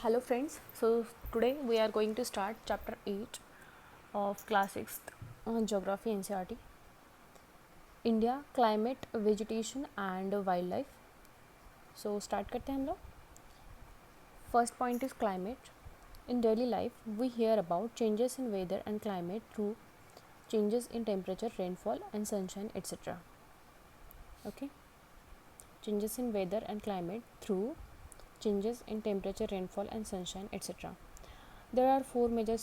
Hello friends, so today we are going to start chapter 8 of class 6th geography NCERT, India, climate, vegetation and wildlife. So start करते हैं हम लोग. First point is climate. In daily life we hear about changes in weather and climate through changes in temperature, rainfall and sunshine, etc. Okay, changes in weather and climate through changes in temperature, rainfall and sunshine, etc. There are four major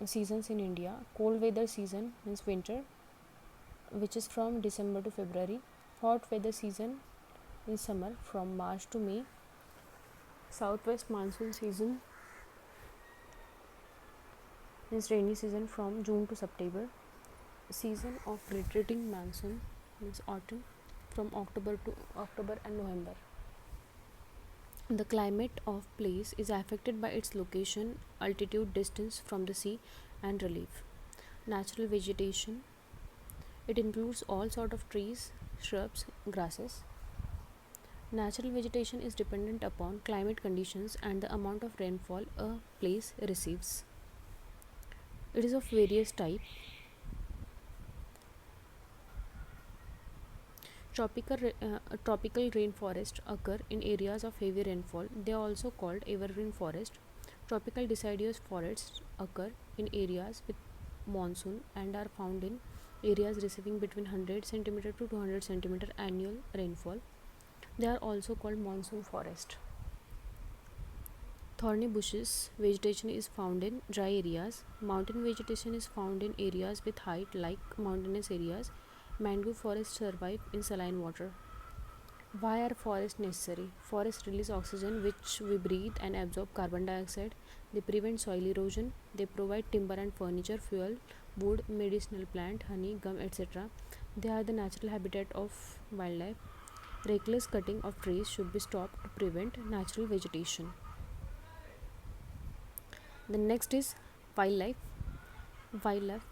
seasons in India. Cold weather season means winter, which is from December to February. Hot weather season in summer from March to May. Southwest monsoon season means rainy season from June to September. Season of retreating monsoon means autumn from October and November. The climate of place is affected by its location, altitude, distance from the sea and relief. Natural vegetation, it includes all sort of trees, shrubs, grasses. Natural vegetation is dependent upon climate conditions and the amount of rainfall a place receives. It is of various types. Tropical rainforests occur in areas of heavy rainfall. They are also called evergreen forest. Tropical deciduous forests occur in areas with monsoon and are found in areas receiving between 100 cm to 200 cm annual rainfall. They are also called monsoon forest. Thorny bushes vegetation is found in dry areas. Mountain vegetation is found in areas with height like mountainous areas. Mangrove forests survive in saline water. Why are forests necessary? Forests release oxygen which we breathe and absorb carbon dioxide. They prevent soil erosion. They provide timber and furniture, fuel, wood, medicinal plant, honey, gum, etc. They are the natural habitat of wildlife. Reckless cutting of trees should be stopped to prevent natural vegetation. The next is wildlife.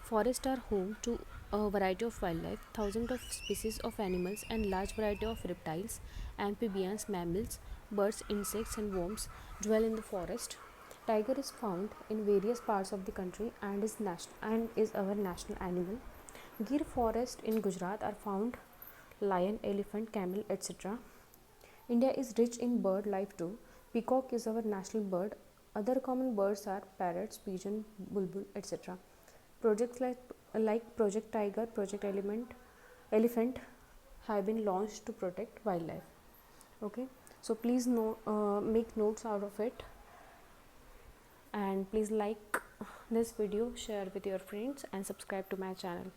Forests are home to a variety of wildlife. Thousands of species of animals and large variety of reptiles, amphibians, mammals, birds, insects and worms dwell in the forest. Tiger is found in various parts of the country and is our national animal. Gir forest in Gujarat are found lion, elephant, camel, etc. India is rich in bird life too. Peacock is our national bird. Other common birds are parrots, pigeon, bulbul, etc. Projects like Project Tiger, Project Elephant have been launched to protect wildlife. Okay, so please make notes out of it, and please like this video, share with your friends and subscribe to my channel.